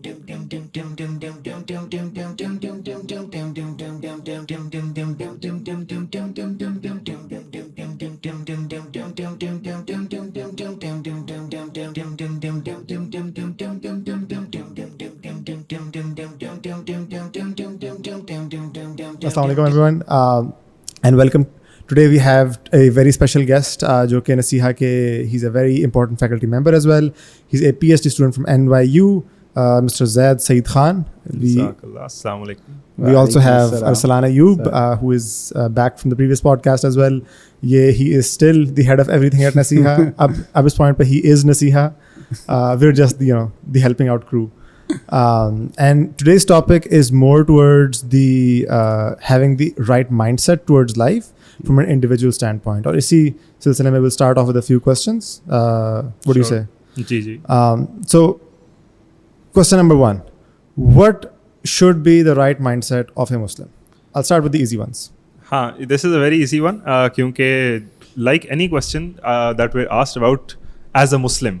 Assalamu alaikum everyone, and welcome. Today we have a very special guest, jo ke Nasiha ke, he's a very important faculty member as well. He's a PhD student from NYU, Mr. Zaid Saeed Khan. Assalamu alaikum. We also have Arsalan Ayyub, who is back from the previous podcast as well. He is still the head of everything at Nasiha. At this point, he is Nasiha. We're just the helping out crew. And today's topic is more towards the having the right mindset towards life from an individual standpoint. Or isi silsile mein we'll start off with a few questions. What do you say? Ji. So question number 1, what should be the right mindset of a Muslim? I'll start with the easy ones. This is a very easy one, kyunki like any question that we're asked about as a Muslim,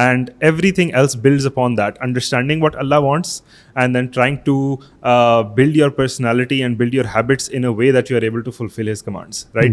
And everything else builds upon that, understanding what Allah wants and then trying to build your personality and build your habits in a way that you are able to fulfill His commands, right?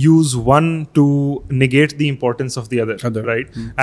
use one to negate the importance of the other. Right?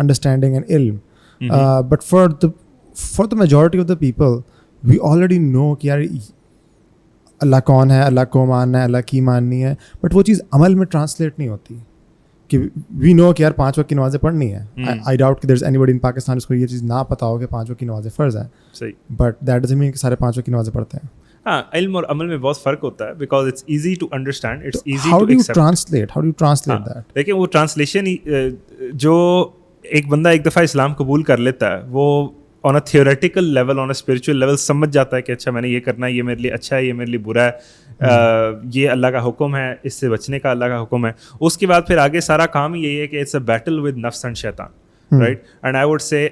understanding and ilm. But for the majority of the people, we already know کہ یار اللہ کون ہے, اللہ کو ماننا ہے, اللہ کی ماننی ہے, but وہ چیز عمل میں ٹرانسلیٹ نہیں ہوتی کہ وی نو کہ یار 5 وقت کی نمازیں پڑھنی ہے. آئی ڈاؤٹ کہ دیر از اینی بڈی ان پاکستان جس کو یہ چیز نہ پتہ ہو کہ 5 وقت کی نمازیں فرض ہیں. صحیح. بٹ دیٹ ڈزنٹ مین کہ سارے 5 وقت کی نمازیں پڑھتے ہیں. ہاں, علم اور عمل میں بہت فرق ہوتا ہے because it's easy to understand, it's easy how to do you accept. Translate that? لیکن وہ ٹرانسلیشن جو ایک بندہ ایک دفعہ اسلام قبول کر لیتا ہے, وہ on a theoretical level, on a spiritual level سمجھ جاتا ہے کہ اچھا میں نے یہ کرنا ہے, یہ میرے لیے اچھا ہے, یہ میرے لیے برا ہے, یہ اللہ کا حکم ہے, اس سے بچنے کا اللہ کا حکم ہے. اس کے بعد پھر آگے سارا کام یہی ہے کہ اٹس اے بیٹل ود نفس اینڈ شیطان, right. And I would say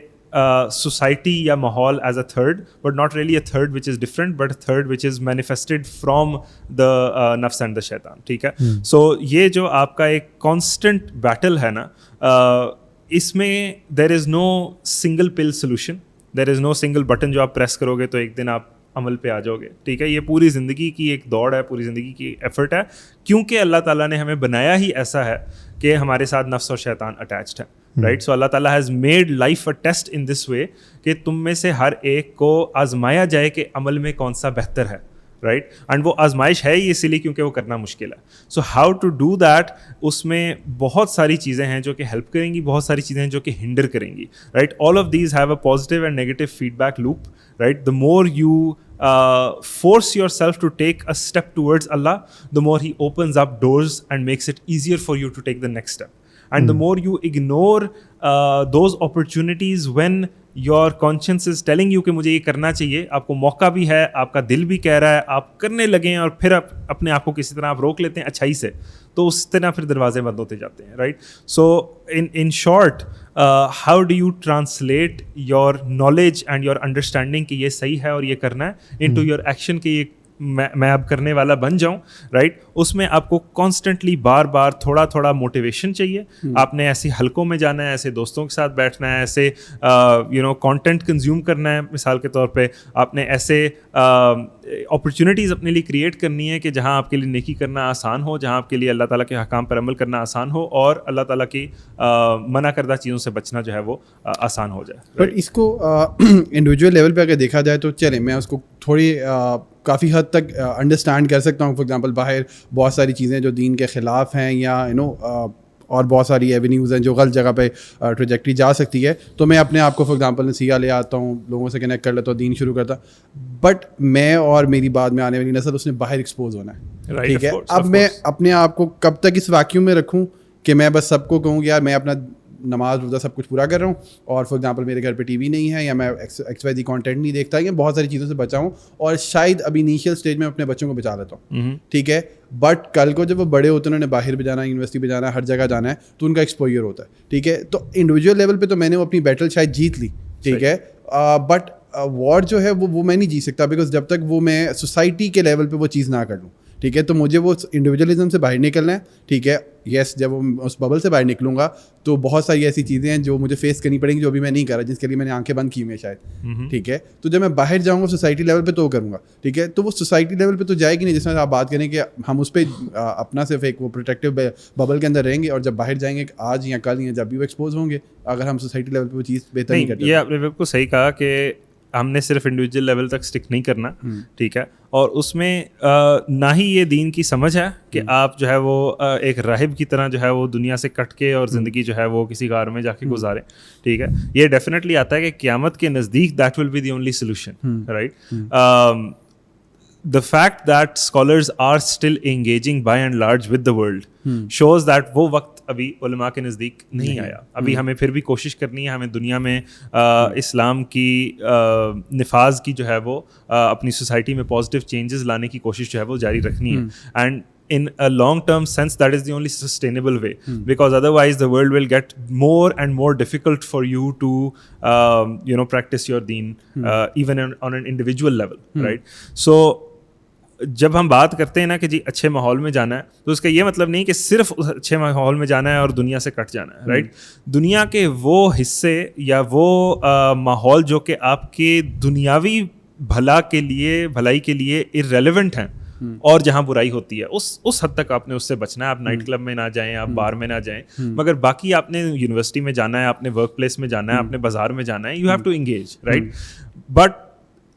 society یا ماحول as a third, but not really a third which is different, but a third which is manifested from the nafs and the shaitan. ٹھیک ہے. So یہ جو آپ کا ایک constant battle ہے نا, اس میں there is no single pill solution, there is no single button جو آپ پریس کرو گے تو ایک دن آپ عمل پہ آ جاؤ گے. ٹھیک ہے. یہ پوری زندگی کی ایک دوڑ ہے, پوری زندگی کی ایفرٹ ہے, کیونکہ اللہ تعالیٰ نے ہمیں بنایا ہی ایسا ہے کہ ہمارے ساتھ نفس اور شیطان اٹیچڈ ہے, رائٹ. سو اللہ تعالیٰ has made life a test in this way کہ تم میں سے ہر ایک کو آزمایا جائے کہ عمل میں کون سا بہتر ہے, رائٹ. اینڈ وہ آزمائش ہے ہی اسی لیے کیونکہ وہ کرنا مشکل ہے. So how to do that, اس میں بہت ساری چیزیں ہیں جو کہ ہیلپ کریں گی, بہت ساری چیزیں ہیں جو کہ ہنڈر کریں گی, right. All of these have a positive and negative feed back loop, right. The more you force yourself to take a step towards Allah, the more He opens up doors and makes it easier for you to take the next step. And the more you ignore those opportunities when your conscience is telling you کہ مجھے یہ کرنا چاہیے, آپ کو موقع بھی ہے, آپ کا دل بھی کہہ رہا ہے, آپ کرنے لگیں اور پھر اپنے آپ کو کسی طرح آپ روک لیتے ہیں اچھائی سے, تو اس طرح پھر دروازے بند ہوتے جاتے ہیں, right. So in short, how do you translate your knowledge and your understanding کہ یہ صحیح ہے اور یہ کرنا ہے into your action کہ یہ میں اب کرنے والا بن جاؤں, رائٹ. اس میں آپ کو کانسٹنٹلی بار بار تھوڑا تھوڑا موٹیویشن چاہیے. آپ نے ایسے حلقوں میں جانا ہے, ایسے دوستوں کے ساتھ بیٹھنا ہے, ایسے کانٹینٹ کنزیوم کرنا ہے. مثال کے طور پہ آپ نے ایسے اپرچونیٹیز اپنے لیے کریٹ کرنی ہے کہ جہاں آپ کے لیے نیکی کرنا آسان ہو, جہاں آپ کے لیے اللہ تعالیٰ کے حکام پر عمل کرنا آسان ہو, اور اللہ تعالیٰ کی منع کردہ چیزوں سے بچنا جو ہے وہ آسان ہو جائے. بٹ اس کو انڈیویجول لیول پہ اگر دیکھا جائے تو چلیں میں اس کو تھوڑی کافی حد تک انڈرسٹینڈ کر سکتا ہوں. فار ایگزامپل باہر بہت ساری چیزیں جو دین کے خلاف ہیں, یا اور بہت ساری ایونیوز ہیں جو غلط جگہ پہ ٹریجیکٹری جا سکتی ہے, تو میں اپنے آپ کو فار ایگزامپل نصیحہ لے آتا ہوں, لوگوں سے کنیکٹ کر لیتا ہوں, دین شروع کرتا. بٹ میں اور میری بعد میں آنے والی نسل اس نے باہر ایکسپوز ہونا ہے, ٹھیک ہے. اب میں اپنے آپ کو کب تک اس ویکیوم میں رکھوں کہ میں بس سب کو کہوں کہ یار میں اپنا نماز روزہ سب کچھ پورا کر رہا ہوں, اور فار ایگزامپل میرے گھر پہ ٹی وی نہیں ہے, یا میں ایکس وائی زی کانٹینٹ نہیں دیکھتا, یا بہت ساری چیزوں سے بچا ہوں, اور شاید ابھی انیشیل اسٹیج میں اپنے بچوں کو بچا لیتا ہوں, ٹھیک ہے. بٹ کل کو جب وہ بڑے ہوتے ہیں, انہوں نے باہر بھی جانا ہے, یونیورسٹی پہ جانا ہے, ہر جگہ جانا ہے, تو ان کا ایکسپوجر ہوتا ہے, ٹھیک ہے. تو انڈیویجول لیول پہ تو میں نے وہ اپنی بیٹل شاید جیت لی, ٹھیک ہے. بٹ وار جو ہے وہ میں نہیں جیت سکتا, بیکاز جب تک وہ میں سوسائٹی کے لیول پہ وہ چیز نہ کر لوں, ٹھیک ہے. تو مجھے وہ انڈیویجولزم سے باہر نکلنا ہے, ٹھیک ہے. یس, جب اس ببل سے باہر نکلوں گا تو بہت ساری ایسی چیزیں ہیں جو مجھے فیس کرنی پڑیں گی جو ابھی میں نہیں کر رہا, جس کے لیے میں نے آنکھیں بند کی ہوئی ہیں شاید, ٹھیک ہے. تو جب میں باہر جاؤں گا سوسائٹی لیول پہ تو کروں گا, ٹھیک ہے. تو وہ سوسائٹی لیول پہ تو جائے گی نہیں, جس میں آپ بات کریں کہ ہم اس پہ اپنا صرف ایک وہ پروٹیکٹیو ببل کے اندر رہیں گے, اور جب باہر جائیں گے آج یا کل یا جب بھی وہ ایکسپوز ہوں گے, اگر ہم سوسائٹی لیول پہ وہ چیز بہتر نہیں کرتے. یہ آپ نے بالکل صحیح کہا کہ ہم نے صرف انڈیویجول لیول تک اسٹک نہیں کرنا, ٹھیک ہے. اور اس میں نہ ہی یہ دین کی سمجھ ہے کہ آپ جو ہے وہ ایک راہب کی طرح جو ہے وہ دنیا سے کٹ کے اور زندگی جو ہے وہ کسی غار میں جا کے گزاریں, ٹھیک ہے. یہ ڈیفینیٹلی آتا ہے کہ قیامت کے نزدیک that will be the only solution, right. The fact that scholars are still engaging by and large with the world shows that وہ وقت ابھی علماء کے نزدیک نہیں آیا. ابھی ہمیں پھر بھی کوشش کرنی ہے, ہمیں دنیا میں اسلام کی نفاذ کی جو ہے وہ اپنی سوسائٹی میں پازیٹیو چینجز لانے کی کوشش جو ہے وہ جاری رکھنی ہے. And in a long term sense that is the only sustainable way, because otherwise the world will get more and more difficult for you to practice your deen even on an individual level, right. So جب ہم بات کرتے ہیں نا کہ جی اچھے ماحول میں جانا ہے, تو اس کا یہ مطلب نہیں کہ صرف اس اچھے ماحول میں جانا ہے اور دنیا سے کٹ جانا ہے, رائٹ. دنیا کے وہ حصے یا وہ ماحول جو کہ آپ کے دنیاوی بھلائی کے لیے irrelevant ہیں, اور جہاں برائی ہوتی ہے اس حد تک آپ نے اس سے بچنا ہے. آپ نائٹ کلب میں نہ جائیں, آپ بار میں نہ جائیں, مگر باقی آپ نے یونیورسٹی میں جانا ہے, آپ نے ورک پلیس میں جانا ہے, آپ نے بازار میں جانا ہے. You have to engage, right, but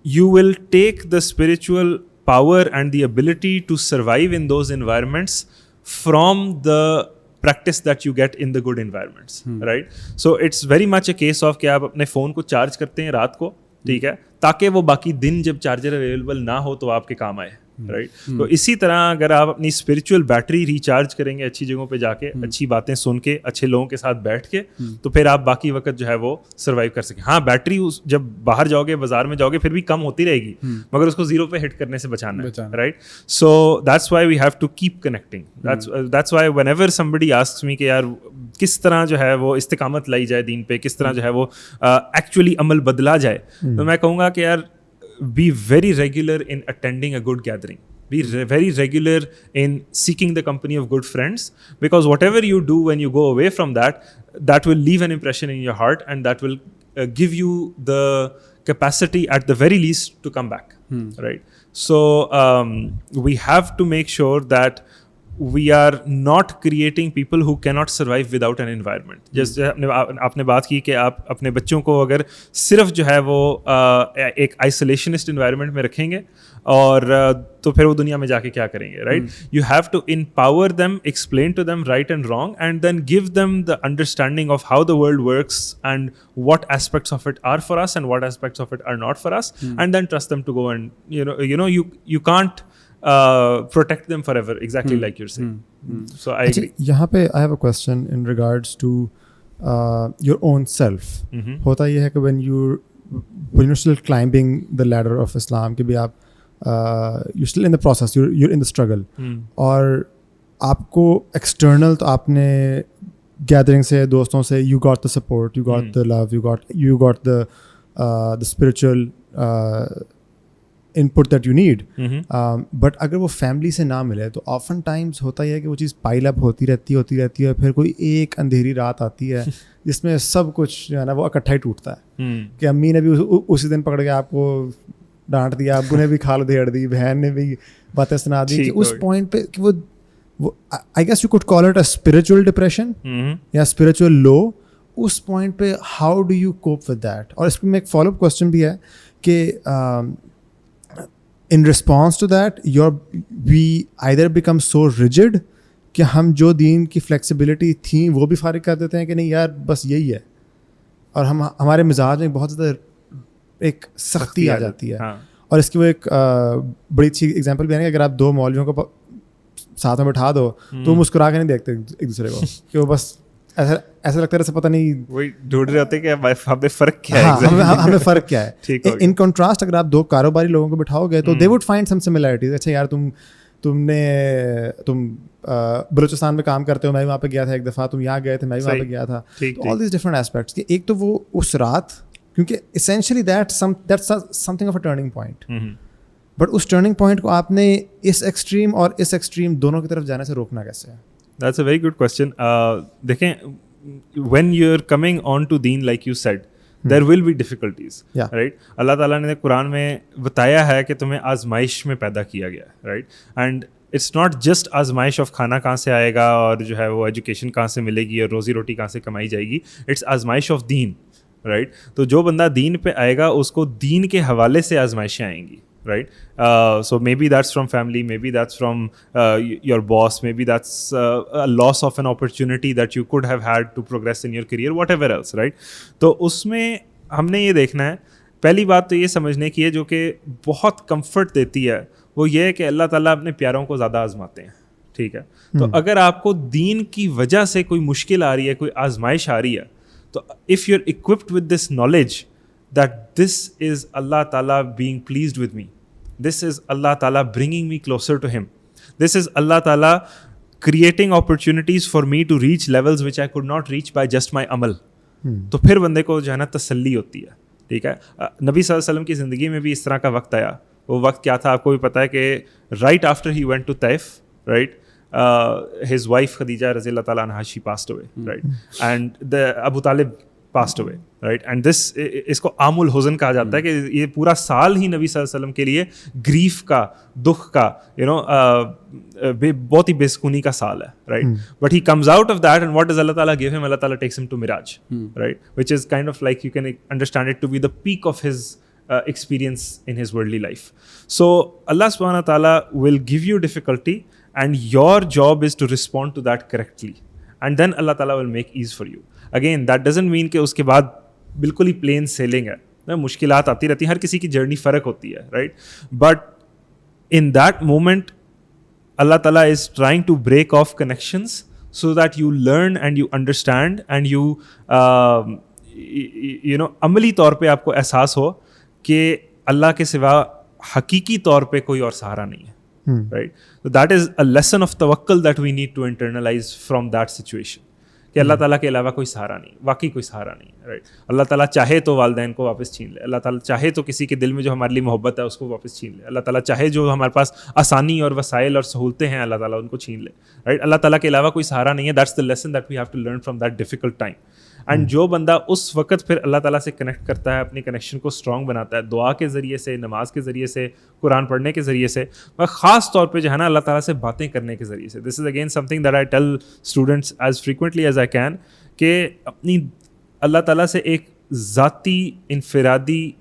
you will take the spiritual power and the ability to survive in those environments from the practice that you get in the good environments, right? So it's very much a case of کہ آپ اپنے phone کو charge کرتے ہیں رات کو, ٹھیک ہے, تاکہ وہ باقی دن جب چارجر اویلیبل نہ ہو تو آپ کے کام آئے, رائٹ. تو اسی طرح اگر آپ اپنی اسپرچل بیٹری ریچارج کریں گے اچھی جگہوں پہ جا کے, اچھی باتیں سن کے, اچھے لوگوں کے ساتھ بیٹھ کے, تو پھر آپ باقی وقت جو ہے وہ سروائیو کر سکیں. ہاں, بیٹری جب باہر جاؤ گے, بازار میں جاؤ گے, پھر بھی کم ہوتی رہے گی, مگر اس کو زیرو پہ ہٹ کرنے سے بچانا ہے, right. So that's why we have to keep connecting. That's why whenever somebody asks me کہ یار کس طرح جو ہے وہ استقامت لائی جائے دین پہ, کس طرح جو ہے وہ ایکچولی عمل بدلا جائے, تو میں کہوں گا کہ یار be very regular in attending a good gathering, be very regular in seeking the company of good friends, because whatever you do when you go away from that will leave an impression in your heart, and that will give you the capacity at the very least to come back, right. So we have to make sure that we are not creating people who cannot survive without an environment. جیسے آپ نے بات کی کہ آپ اپنے بچوں کو اگر صرف جو ہے وہ ایک آئسولیشنسٹ انوائرمنٹ میں رکھیں گے اور تو پھر وہ دنیا میں جا کے کیا کریں گے, right. You have to empower them, explain to them right and wrong, and then give them the understanding of how the world works and what aspects of it are for us and what aspects of it are not for us, and then trust them to go and you can't protect them forever, exactly like you're saying. So I agree. یہاں پہ I have a question in regards to your own self. ہوتا یہ ہے کہ when you're still climbing the ladder of Islam, کہ بھی آپ you're still in the process, you're in the struggle, اور آپ کو external تو آپ نے gathering سے, دوستوں سے, you got the support, you got the love, you got the spiritual input that you need, but اگر وہ فیملی سے نہ ملے تو آفن ٹائمز ہوتا ہے کہ وہ چیز پائل اپ ہوتی رہتی ہے, پھر کوئی ایک اندھیری رات آتی ہے جس میں سب کچھ جو ہے نا وہ اکٹھا ہی ٹوٹتا ہے, کہ امی نے بھی اسی دن پکڑ کے آپ کو ڈانٹ دیا, ابو نے بھی کھال دھیڑ دی, بہن نے بھی باتیں سنا دی, کہ اس پوائنٹ پہ کہ وہ I guess you could call it a spiritual depression یا اسپرچوئل لو. اس پوائنٹ پہ how do you cope with that? اور اس پہ میں ایک فالو اپ کوشچن بھی ہے کہ in response to that we either become so rigid کہ ہم جو دین کی فلیکسیبلٹی تھیں وہ بھی فارغ کر دیتے ہیں کہ نہیں یار بس یہی ہے, اور ہمارے مزاج میں بہت زیادہ ایک سختی آ جاتی ہے. اور اس کی وہ ایک بڑی اچھی ایگزامپل بھی ہے کہ اگر آپ دو مولویوں کو ساتھ میں بٹھا دو تو وہ مسکرا کے نہیں دیکھتے ایک دوسرے کو, کہ وہ بس ایسا لگتا ہے پتہ نہیں وہی ڈھونڈ رہے ہوتے کہ ہمیں فرق کیا ہے, ہمیں فرق کیا ہے. ان کنٹراسٹ اگر آپ دو کاروباری لوگوں کو بٹھاؤ گے تو they would find some similarities. اچھا یار تم بلوچستان میں کام کرتے ہو, میں بھی وہاں پہ گیا تھا ایک دفعہ, تم یہاں گئے تھے, میں بھی وہاں پہ گیا تھا. آل دیز ڈفرنٹ ایسپیکٹس, کہ ایک تو وہ اس رات, کیونکہ essentially that's something of a turning point, but اس ٹرننگ پوائنٹ کو آپ نے اس ایکسٹریم اور اس ایکسٹریم دونوں کی طرف جانے سے روکنا کیسے ہے؟ That's a very good question. دیکھیں, when you're coming on to deen like you said, there will be difficulties, right. اللہ تعالیٰ نے قرآن میں بتایا ہے کہ تمہیں آزمائش میں پیدا کیا گیا, right. And it's not just آزمائش of کھانا کہاں سے آئے گا اور جو ہے وہ ایجوکیشن کہاں سے ملے گی اور روزی روٹی کہاں سے کمائی جائے گی, it's آزمائش of دین, right. تو جو بندہ دین پہ آئے گا اس کو دین کے حوالے سے آزمائشیں آئیں گی, right. So maybe that's from family, maybe that's from your boss, maybe that's a loss of an opportunity that you could have had to progress in your career, whatever else, right. تو اس میں ہم نے یہ دیکھنا ہے, پہلی بات تو یہ سمجھنے کی ہے جو کہ بہت کمفرٹ دیتی ہے, وہ یہ ہے کہ اللہ تعالیٰ اپنے پیاروں کو زیادہ آزماتے ہیں, ٹھیک ہے. تو اگر آپ کو دین کی وجہ سے کوئی مشکل آ رہی ہے, کوئی آزمائش آ رہی ہے, تو if you're equipped with this knowledge that this is Allah Ta'ala being pleased with me, this is Allah Ta'ala bringing me closer to him, this is Allah Ta'ala creating opportunities for me to reach levels which I could not reach by just my amal, تو پھر بندے کو جو ہے نا تسلی ہوتی ہے, ٹھیک ہے. نبی صلی اللہ علیہ وسلم کی زندگی میں بھی اس طرح کا وقت آیا. وہ وقت کیا تھا آپ کو بھی پتہ ہے کہ right after he went to Taif, right, his wife Khadija رضی اللہ تعالیٰ عنہا she passed away, right, and Abu Talib passed away, right. And this اس کو عام الحزن کہا جاتا ہے کہ یہ پورا سال ہی نبی صلی اللہ علیہ وسلم کے لیے گریف کا, دکھ کا, بہت ہی بے سکونی کا سال ہے, right. But he comes out of that and what does Allah تعالیٰ گیو ہم, اللہ تعالیٰ ٹیکس ہم ٹو معراج, right, which is kind of like you can understand it to be the peak of his experience in his worldly life. So Allah subhanahu wa ta'ala will give you difficulty and your job is to respond to that correctly, and then Allah ta'ala will make ease for you. Again, that doesn't mean کہ اس کے بعد بالکل ہی plain sailing ہے, مشکلات آتی رہتی ہیں, ہر کسی کی جرنی فرق ہوتی ہے, right? But in that moment Allah ta'ala is trying to break off connections so that you learn and you understand and you عملی طور پہ آپ کو احساس ہو کہ اللہ کے سوا حقیقی طور پہ کوئی اور سہارا نہیں ہے, right. So that is a lesson of tawakkul that we need to internalize from that situation, کہ اللہ تعالیٰ کے علاوہ کوئی سہارا نہیں, واقعی کوئی سہارا نہیں, رائٹ. اللہ تعالیٰ چاہے تو والدین کو واپس چھین لے, اللہ تعالیٰ چاہے تو کسی کے دل میں جو ہمارے لیے محبت ہے اس کو واپس چھین لے, اللہ تعالیٰ چاہے جو ہمارے پاس آسانی اور وسائل اور سہولتیں ہیں اللہ تعالیٰ ان کو چھین لے, رائٹ. اللہ تعالیٰ کے علاوہ کوئی سہارا نہیں ہے. That's the lesson that we have to learn from that difficult time. And جو بندہ اس وقت پھر اللہ تعالیٰ سے کنیکٹ کرتا ہے, اپنی کنیکشن کو اسٹرانگ بناتا ہے دعا کے ذریعے سے, نماز کے ذریعے سے, قرآن پڑھنے کے ذریعے سے, اور خاص طور پہ جو ہے نا اللہ تعالیٰ سے باتیں کرنے کے ذریعے سے. This is again something that I tell students as frequently as I can, کہ اپنی اللہ تعالیٰ سے ایک ذاتی انفرادی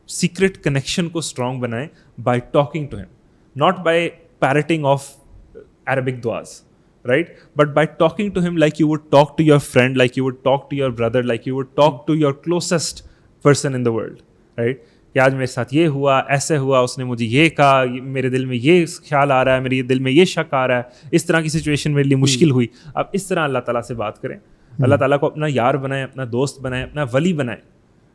سیکرٹ کنیکشن کو اسٹرانگ بنائیں by talking to him, not by parroting of Arabic دعاز, right? But by talking to him like you would talk to your friend, like you would talk to your brother, like you would talk to your closest person in the world, right? کہ آج میرے ساتھ یہ ہوا, ایسے ہوا, اس نے مجھے یہ کہا, میرے دل میں یہ خیال آ رہا ہے, میرے دل میں یہ شک آ رہا ہے, اس طرح کی سچویشن میرے لیے مشکل ہوئی. آپ اس طرح اللہ تعالیٰ سے بات کریں, اللہ تعالیٰ کو اپنا یار بنائیں, اپنا دوست بنائیں, اپنا ولی بنائیں,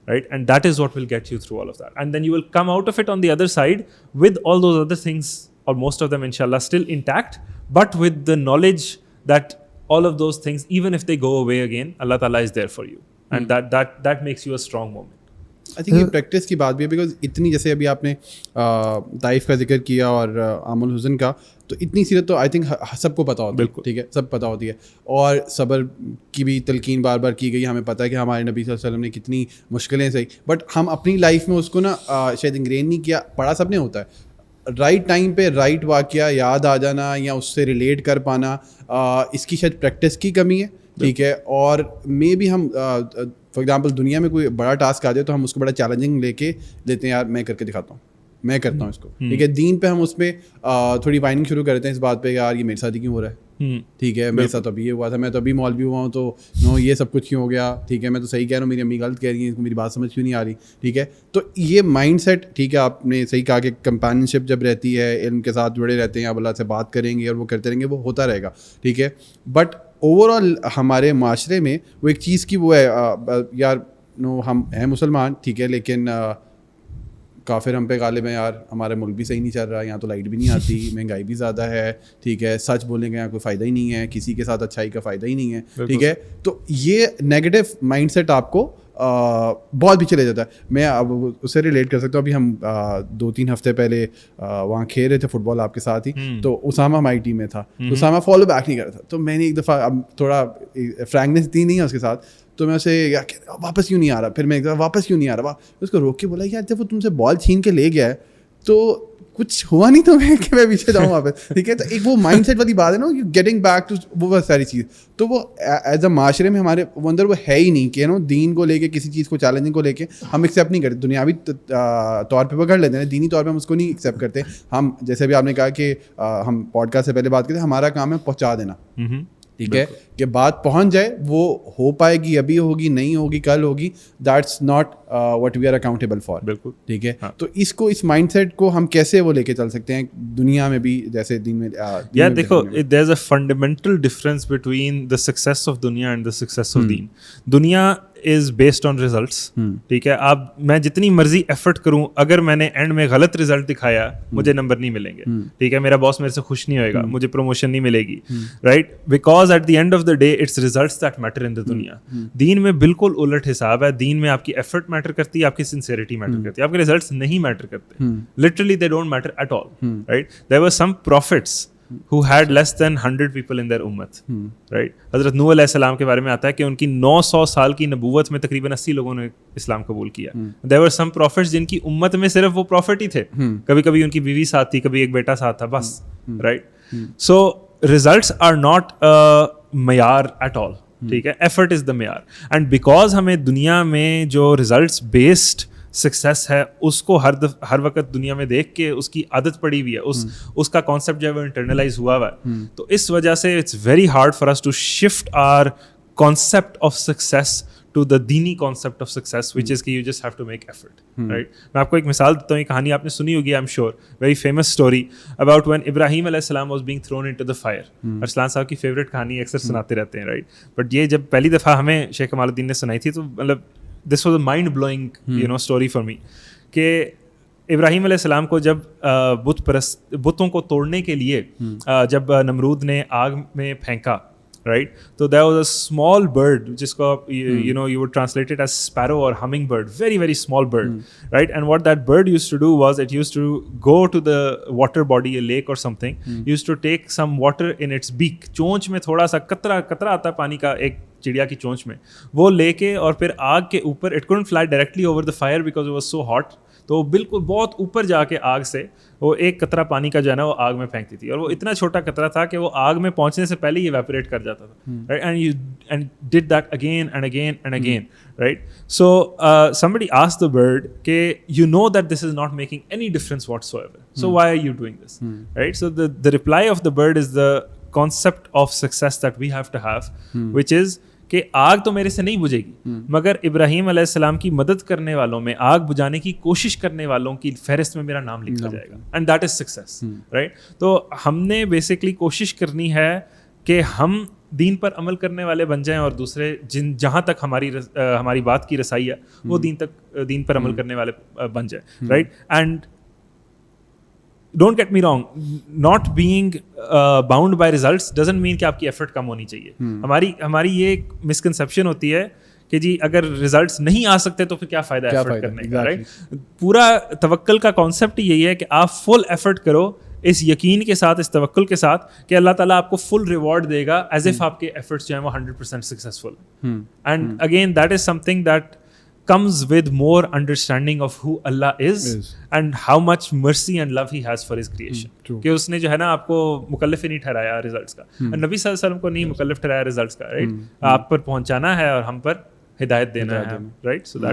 right? And that is what will get you through all of that, and then you will come out of it on the other side with all those other things, or most of them inshallah still intact, but with the knowledge that all of those things, even if they go away again, Allah Ta'ala is there for you, and that makes you a strong moment. I think یہ practice کی بات بھی ہے, because اتنی جیسے ابھی آپ نے طائف کا ذکر کیا اور عام الحزن کا, تو اتنی سیرت تو آئی تھنک سب کو پتہ ہوتی ہے, ٹھیک ہے, سب پتہ ہوتی ہے, اور صبر کی بھی تلقین بار بار کی گئی. ہمیں پتہ ہے کہ ہمارے نبی صلی اللہ علیہ وسلم نے کتنی مشکلیں سہی, بٹ ہم اپنی لائف میں اس کو نا شاید انگرین نہیں کیا. پڑھا سب نے ہوتا ہے, رائٹ ٹائم پہ رائٹ واقعہ یاد آ جانا یا اس سے ریلیٹ کر پانا, اس کی شاید پریکٹس کی کمی ہے, ٹھیک ہے. اور مے بھی ہم فار ایگزامپل دنیا میں کوئی بڑا ٹاسک آ جائے تو ہم اس کو بڑا چیلنجنگ لے کے لیتے ہیں, یار میں کر کے دکھاتا ہوں, میں کرتا ہوں اس کو, ٹھیک ہے. دین پہ ہم اس پہ تھوڑی وائننگ شروع کرتے ہیں اس بات پہ, یار یہ میرے ساتھ ہی کیوں ہو رہا ہے, ٹھیک ہے, میرے ساتھ ابھی یہ ہوا تھا, میں تو ابھی مولوی ہوا ہوں, تو یہ سب کچھ کیوں ہو گیا, ٹھیک ہے, میں تو صحیح کہہ رہا ہوں, میری امی غلط کہہ رہی ہیں, میری بات سمجھ کیوں نہیں آ رہی, ٹھیک ہے. تو یہ مائنڈ سیٹ, ٹھیک ہے, آپ نے صحیح کہا کہ کمپینشپ جب رہتی ہے, علم کے ساتھ جڑے رہتے ہیں, آپ اللہ سے بات کریں گے اور وہ کرتے رہیں گے, وہ ہوتا رہے گا, ٹھیک ہے. بٹ اوور آل ہمارے معاشرے میں وہ ایک چیز کی وہ ہے, یار نو ہم ہیں مسلمان, ٹھیک ہے, لیکن کافر ہم پہ غالب ہیں, یار ہمارا ملک بھی صحیح نہیں چل رہا, یہاں تو لائٹ بھی نہیں آتی, مہنگائی بھی زیادہ ہے, ٹھیک ہے, سچ بولنے کا یہاں کوئی فائدہ ہی نہیں ہے, کسی کے ساتھ اچھائی کا فائدہ ہی نہیں ہے, ٹھیک ہے. تو یہ نیگیٹو مائنڈ سیٹ آپ کو بہت بھی چلے جاتا ہے. میں اب اس سے ریلیٹ کر سکتا ہوں. ابھی ہم 2-3 ہفتے پہلے وہاں کھیل رہے تھے فٹ بال آپ کے ساتھ ہی, تو اسامہ ہماری ٹیم میں تھا, اسامہ فالو بیک نہیں کر رہا تھا. تو میں نے ایک دفعہ, اب تھوڑا فرینکنیس اتنی نہیں ہے اس کے ساتھ, تو میں اسے واپس کیوں نہیں آ رہا, پھر میں ایک دفعہ واپس کیوں نہیں آ رہا, اس کو روک کے بولا یار جب وہ تم سے بال چھین کے لے گیا ہے تو کچھ ہوا نہیں تو میں کہ میں پیچھے جاؤں واپس, ٹھیک ہے. تو ایک وہ مائنڈ سیٹ والی بات ہے نا, گیٹنگ بیک ٹو وہ بہت ساری چیز, تو وہ ایز اے معاشرے میں ہمارے اندر وہ ہے ہی نہیں کہ نا دین کو لے کے, کسی چیز کو چیلنجنگ کو لے کے ہم ایکسیپٹ نہیں کرتے. دنیاوی طور پہ وہ کر لیتے ہیں, دینی طور پہ ہم اس کو نہیں ایکسیپٹ کرتے. ہم جیسے بھی آپ نے کہا کہ ہم پوڈ کاسٹ سے پہلے بات کرتے, ہمارا کام ہے پہنچا دینا, ٹھیک ہے, کہ بات پہنچ جائے, وہ ہو پائے گی, ابھی ہوگی, نہیں ہوگی, کل ہوگی, that's not what we are accountable for, بالکل, ٹھیک ہے. تو اس کو, اس مائنڈ سیٹ کو ہم کیسے وہ لے کے چل سکتے ہیں دنیا میں بھی جیسے دین میں. یا دیکھو, there is a fundamental difference between the success of دنیا اینڈ دا سکسیس آف دین. دنیا از بیسڈ آن ریزلٹس, ٹھیک ہے. اب میں جتنی مرضی ایفرٹ کروں, اگر میں نے اینڈ میں غلط ریزلٹ دکھایا, مجھے نمبر نہیں ملیں گے, ٹھیک ہے, میرا باس میرے سے خوش نہیں ہوئے گا, مجھے پروموشن نہیں ملے گی, right, because at the end of the day it's results that matter in the دنیا. دین میں بالکل الٹ حساب ہے. دین میں آپ کی ایفرٹ میٹر کرتی ہے, آپ کی سنسیئرٹی میٹر کرتی ہے, آپ کے ریزلٹس نہیں میٹر کرتے, literally they don't matter at all, right. There were some prophets who had less than 100 people in their ummat, right? حضرت نوح علیہ السلام کے بارے میں آتا ہے کہ ان کی 900 سال کی نبوت میں تقریباً 80 لوگوں نے اسلام قبول کیا. There were some prophets جن کی امت میں صرف وہ prophet ہی تھے, کبھی کبھی ان کی بیوی ساتھ تھی, کبھی ایک بیٹا ساتھ تھا, بس, right? So results are not معیار at all, ٹھیک ہے, effort is the معیار. And because ہمیں دنیا میں جو results based سکسیس ہے اس کو ہر وقت دنیا میں دیکھ کے اس کی عادت پڑی ہوئی ہے, اس کا کانسیپٹ جو ہے وہ انٹرنلائز ہوا ہوا ہے, تو اس وجہ سے it's very hard for us to shift our concept of success to the دینی concept of success which is کہ you just have to make effort, right. میں آپ کو ایک مثال دیتا ہوں, یہ کہانی آپ نے سنی ہوگی, I am sure, very famous story about when Ibrahim علیہ السلام was being thrown into the fire. Arsalan صاحب کی فیوریٹ کہانی اکثر سناتے رہتے ہیں, رائٹ, بٹ یہ جب پہلی دفعہ ہمیں شیخ کمال الدین نے سنائی تھی تو مطلب this was a mind blowing story for me کہ ابراہیم علیہ السلام کو جب بتوں کو توڑنے کے لیے جب نمرود نے آگ میں پھینکا, رائٹ, تو there was a small bird جس کو you would translate it as sparrow or hummingbird, very very small bird, right, and what that bird used to do was it used to go to the water body, a lake or something, used to take some water in its beak, چونچ میں تھوڑا سا قطرہ آتا ہے پانی کا ایک چڑیا کی چونچ میں, وہ لے کے اور پھر آگ کے اوپر, it couldn't fly directly over the fire because it was so hot, تو بالکل بہت اوپر جا کے آگ سے وہ ایک قطرہ پانی کا جو ہے نا وہ آگ میں پھینکتی تھی, اور وہ اتنا چھوٹا قطرہ تھا کہ وہ آگ میں پہنچنے سے پہلے ہی ایویپوریٹ کر جاتا تھا, and did that again and again and again, right? So somebody asked the bird کہ you know that this is not making any difference whatsoever, so why are you doing this, right? So the reply of the bird is the concept of success that we have to have, which is کہ آگ تو میرے سے نہیں بجھے گی, مگر ابراہیم علیہ السلام کی مدد کرنے والوں میں, آگ بجھانے کی کوشش کرنے والوں کی فہرست میں میرا نام لکھا جائے گا, and that is success, right. تو ہم نے بیسکلی کوشش کرنی ہے کہ ہم دین پر عمل کرنے والے بن جائیں, اور دوسرے جہاں تک ہماری بات کی رسائی ہے وہ دین پر عمل کرنے والے بن جائیں, right. And don't get me wrong, not being bound by results doesn't mean کہ آپ کی ایفرٹ کم ہونی چاہیے. ہماری یہ ایک مسکنسیپشن ہوتی ہے کہ جی اگر ریزلٹس نہیں آ سکتے تو پھر کیا فائدہ ہے ایفرٹ کرنے کا, رائٹ. پورا توکل کا کانسیپٹ یہی ہے کہ آپ فل ایفرٹ کرو اس یقین کے ساتھ, اس توکل کے ساتھ کہ اللہ تعالیٰ آپ کو فل ریوارڈ دے گا ایز اف آپ کے ایفرٹس جو ہیں وہ 100% successful. And again that is something that comes with more understanding of who Allah is and how much mercy and love he has for his creation. کہ اس نے جو ہے نا آپ کو مکلف ہی نہیں ٹھہرایا ریزلٹس کا, نبی صلی اللہ علیہ وسلم کو نہیں مکلف ٹھہرایا ریزلٹس کا, رائٹ. آپ پر پہنچانا ہے اور ہم پر ہدایت دینا ہے, right. So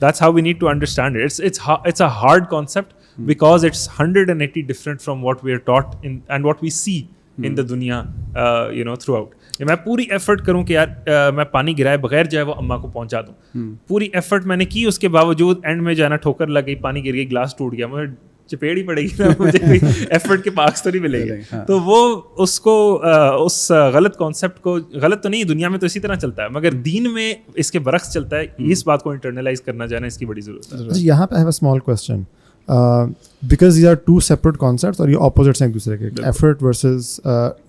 that's how we need to understand it. It's a hard concept because it's 180 different from what we are taught and what we see in the dunya, throughout. میں پوری ایفرٹ کروں کہ یار میں پانی گرائے بغیر جو ہے وہ اماں کو پہنچا دوں, پوری ایفرٹ میں نے کی, اس کے باوجود اینڈ میں جو ہے نا ٹھوکر لگ گئی, پانی گر گئی, گلاس ٹوٹ گیا, مجھے چپیڑ ہی پڑے گی نا, مجھے ایفرٹ کے پاس تو نہیں ملے گی. تو وہ اس کو اس غلط کانسیپٹ کو, غلط تو نہیں, دنیا میں تو اسی طرح چلتا ہے مگر دین میں اس کے برعکس چلتا ہے. اس بات کو انٹرنلائز کرنا جو ہے نا اس کی بڑی ضرورت ہے. یہاں پہ I have a small question. Because these are two separate concepts اور یہ opposites ہیں ایک دوسرے کے, effort versus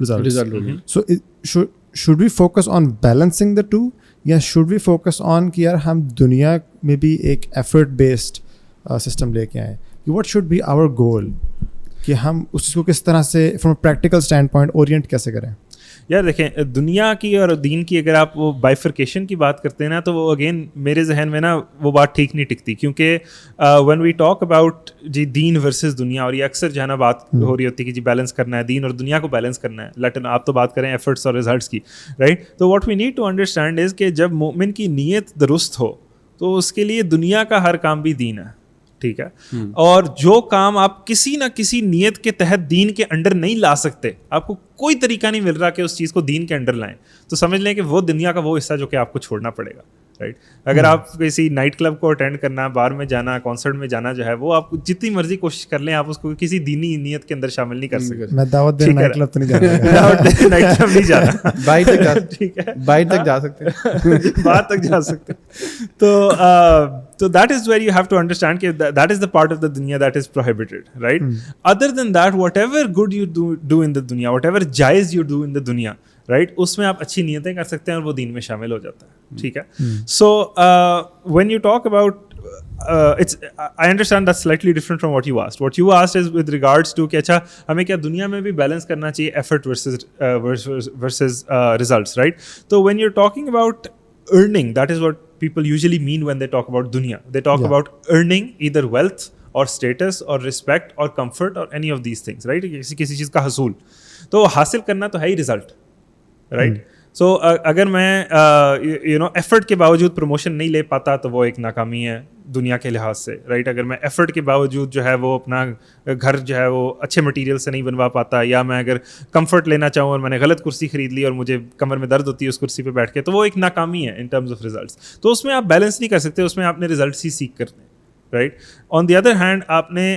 result. So should we focus on balancing the two, یا should we focus on کہ یار ہم دنیا میں بھی ایک effort based system لے کے آئیں, what should be our goal, کہ ہم اس کو کس طرح سے from a practical standpoint orient کیسے کریں. یار دیکھیں, دنیا کی اور دین کی اگر آپ وہ بائیفرکیشن کی بات کرتے ہیں نا, تو وہ اگین میرے ذہن میں نا وہ بات ٹھیک نہیں ٹکتی, کیونکہ وین وی ٹاک اباؤٹ جی دین ورسز دنیا, اور یہ اکثر جو ہے نا بات ہو رہی ہوتی ہے کہ جی بیلنس کرنا ہے, دین اور دنیا کو بیلنس کرنا ہے, لیکن آپ تو بات کریں ایفرٹس اور ریزلٹس کی, رائٹ. تو what we need to understand is کہ جب مومن کی نیت درست ہو تو اس کے لیے دنیا کا ہر کام بھی دین ہے, ٹھیک ہے. اور جو کام آپ کسی نہ کسی نیت کے تحت دین کے انڈر نہیں لا سکتے, آپ کو کوئی طریقہ نہیں مل رہا کہ اس چیز کو دین کے انڈر لائیں, تو سمجھ لیں کہ وہ دنیا کا وہ حصہ جو کہ آپ کو چھوڑنا پڑے گا, رائٹ. اگر آپ کسی نائٹ کلب کو اٹینڈ کرنا, بار میں جانا, کانسرٹ میں جانا جو ہے وہ آپ جتنی مرضی کوشش کر لیں, آپ اس کو کسی دینی نیت کے اندر شامل نہیں کر سکتے. میں دعوت دے نائٹ کلب تو نہیں جانا, نائٹ کلب نہیں جانا, باہر تک جا, ٹھیک ہے, باہر تک جا سکتے ہیں, باہر تک جا سکتے. تو that is where you have to understand کہ that is the part of the dunya that is prohibited, right? Other than that, whatever good you do in the dunya, whatever jaiz you do in the dunya, right, اس میں آپ اچھی نیتیں کر سکتے ہیں اور وہ دین میں شامل ہو جاتا ہے, ٹھیک ہے. So when you talk about I understand that's slightly different from what you asked. What you asked is with regards to کہ اچھا ہمیں کیا دنیا میں بھی بیلنس کرنا چاہیے effort versus results, right? So when you're talking about earning, that is what people usually mean when they talk about dunya. They talk about earning either wealth or status or respect or comfort or any of these things, right? کسی چیز کا حصول تو حاصل کرنا تو ہے ہی result, right? سو اگر میں ایفرٹ کے باوجود پروموشن نہیں لے پاتا تو وہ ایک ناکامی ہے دنیا کے لحاظ سے, رائٹ. اگر میں ایفرٹ کے باوجود جو ہے وہ اپنا گھر جو ہے وہ اچھے مٹیریل سے نہیں بنوا پاتا, یا میں اگر کمفرٹ لینا چاہوں اور میں نے غلط کرسی خرید لی اور مجھے کمر میں درد ہوتی ہے اس کرسی پہ بیٹھ کے, تو وہ ایک ناکامی ہے ان ٹرمز آف ریزلٹس. تو اس میں آپ بیلنس نہیں کر سکتے, اس میں آپ نے ریزلٹس ہی سیکھ کرتے ہیں, right. On the other hand آپ نے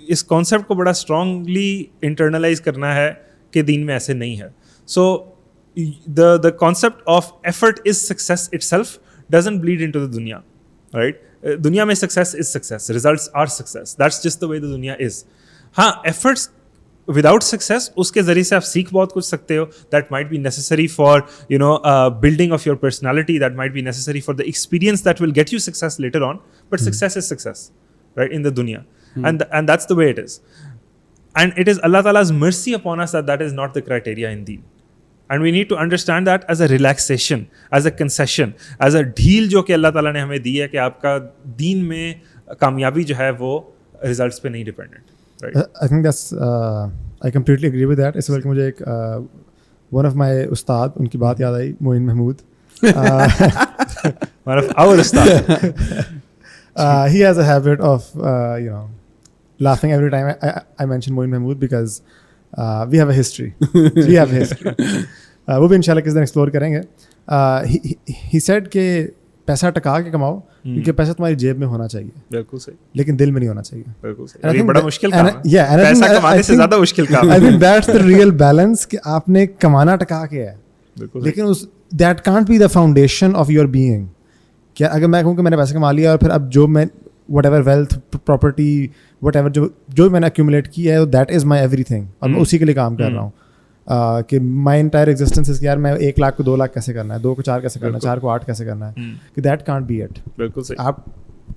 اس کانسیپٹ کو بڑا اسٹرانگلی انٹرنلائز کرنا ہے کہ دین میں ایسے نہیں ہے. So the concept of effort is success itself doesn't bleed into the dunya, right? Dunya mein success is success, results are success, that's just the way the dunya is. Efforts without success uske zariye se aap seekh bahut kuch sakte ho, that might be necessary for building of your personality, that might be necessary for the experience that will get you success later on, but success is success, right, in the dunya. And that's the way it is. And it is Allah Ta'ala's mercy upon us that is not the criteria in deen. And we need to understand that as a relaxation, as a concession, as a ڈھیل جو کہ اللہ تعالیٰ نے ہمیں دی ہے کہ آپ کا دین میں کامیابی جو ہے وہ ریزلٹس پہ نہیں dependent, right. I think that's I completely agree with that. اس وقت مجھے ایک one of my استاد ان کی بات یاد آئی, معین محمود. one of our استاد. He has a habit of laughing every time I mention Moin Mahmood because we have a history. وہ بھی انشاءاللہ کس دن ایکسپلور کریں گے. He said کہ پیسہ ٹکا کے کماؤ کیونکہ پیسہ تمہاری جیب میں ہونا چاہیے, بالکل صحیح, لیکن دل میں نہیں ہونا چاہیے. بالکل صحیح. یہ بڑا مشکل کام ہے, ہے پیسہ کمانے سے زیادہ مشکل کام ہے. I think that's the real balance کہ آپ نے کمانا ٹکا کے ہے, لیکن that can't be the foundation of your being. کیا اگر میں کہوں کہ میں نے پیسہ کما لیا اور پھر اب جو میں whatever wealth, property, whatever جو میں نے accumulate کی ہے that is my everything, اور میں اسی کے لیے کام کر رہا ہوں کہ my entire existence is کہ یار میں 1 لاکھ کو 2 لاکھ کیسے کرنا ہے, 2 کو 4 کیسے کرنا ہے, 4 کو 8 کیسے کرنا ہے, کہ that can't be it. بالکل صحیح. آپ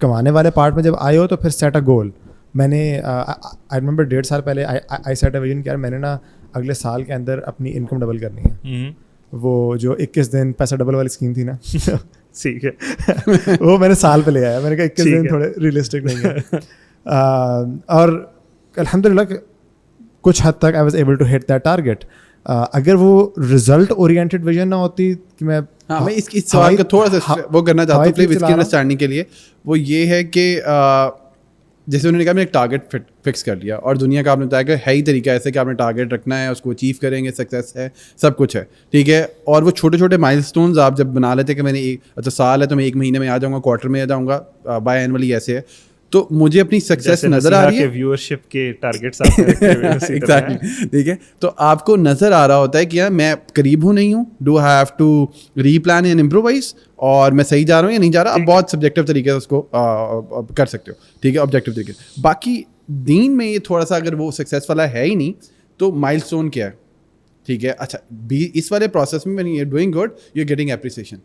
کمانے والے پارٹ میں جب آئے ہو تو پھر set a goal. میں نے I remember 1.5 سال پہلے I set a vision کہ یار میں نے نا اگلے سال کے اندر اپنی انکم ڈبل کرنی ہے. وہ جو 21 دن پیسہ ڈبل والی اسکیم تھی نا, ٹھیک ہے, وہ میں نے سال پہ لے آیا. میں نے کہا 21 دن تھوڑے ریئلسٹک نہیں ہے. اور الحمد للہ کچھ حد تک I was able to hit that target. اگر وہ ریزلٹ اورینٹیڈ ویژن نہ ہوتی کہ میں اس سوال کا تھوڑا سا وہ کرنا چاہتا ہوں اس کی انڈرسٹینڈنگ کے لیے, وہ یہ ہے کہ جیسے انہوں نے کہا میں نے ایک ٹارگیٹ فکس کر لیا, اور دنیا کا آپ نے بتایا کہ ہے ہی طریقہ ایسے کہ آپ نے ٹارگیٹ رکھنا ہے, اس کو اچیو کریں گے, سکسیس ہے, سب کچھ ہے, ٹھیک ہے. اور وہ چھوٹے چھوٹے مائل اسٹونز آپ جب بنا لیتے کہ میں نے اچھا سال ہے تو میں 1 مہینے میں آ جاؤں گا, کوارٹر میں آ جاؤں گا, بائی اینولی ایسے ہے, تو مجھے اپنی سکسیس نظر آ رہی ہے. ویورشپ کے ٹارگیٹس آپ نے رکھے ہوئے ہیں, ایگزیکٹلی, ٹھیک ہے. تو آپ کو نظر آ رہا ہوتا ہے کہ یار میں قریب ہوں نہیں ہوں, do have to replan and improvise, اور میں صحیح جا رہا ہوں یا نہیں جا رہا. اب بہت سبجیکٹو طریقے سے اس کو کر سکتے ہو, ٹھیک ہے, آبجیکٹو طریقے سے. باقی دین میں یہ تھوڑا سا اگر وہ سکسیس والا ہے ہی نہیں تو مائل اسٹون کیا ہے, ٹھیک ہے. اچھا اس والے پروسیس میں you are doing good, you are getting appreciation,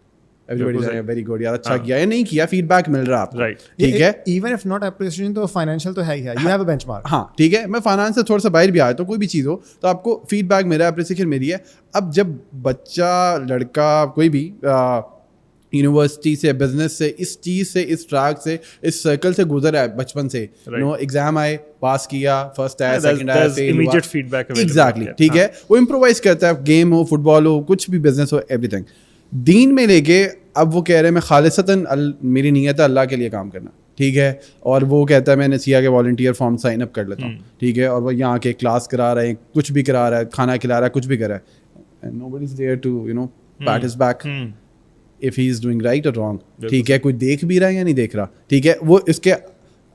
everybody is very good, یار اچھا کیا یا نہیں کیا, فیڈ بیک مل رہا آپ کو, ٹھیک ہے. ایون اف ناٹ اپریسیشن تو فائنینشیل تو ہے ہی ہے, you have a bench mark. ہاں ٹھیک ہے, میں فائنانس سے تھوڑا سا باہر بھی آیا تو کوئی بھی چیز ہو تو آپ کو فیڈ بیک میرا, اپریسیشن میری ہے. اب جب بچہ لڑکا کوئی بھی یونیورسٹی سے, بزنس سے, اس چیز سے, اس ٹریک سے, اس سرکل سے گزرا ہے بچپن سے, ایگزام آئے, پاس کیا, فرسٹ آیا, سیکنڈ آیا, امیڈیٹ فیڈ بیک, ایگزیکٹلی, ٹھیک ہے. وہ امپرووائز کرتا ہے, گیم ہو, فٹ بال ہو, کچھ بھی بزنس ہو, ایوری تھنگ. دین میں لے کے اب وہ کہہ رہے ہیں میں خالصتاً میری نیت ہے اللہ کے لیے کام کرنا, ٹھیک ہے. اور وہ کہتا ہے میں نے سیا کے والنٹیئر فارم سائن اپ کر لیتا ہوں, ٹھیک ہے. اور وہ یہاں کے کلاس کرا رہے ہیں, کچھ بھی کرا رہا ہے, کھانا کھلا رہا ہے, کچھ بھی کر رہا ہے, nobody is there to pat his back if he is doing right or wrong, ٹھیک ہے. کوئی دیکھ بھی رہا ہے یا نہیں دیکھ رہا, ٹھیک ہے. وہ اس کے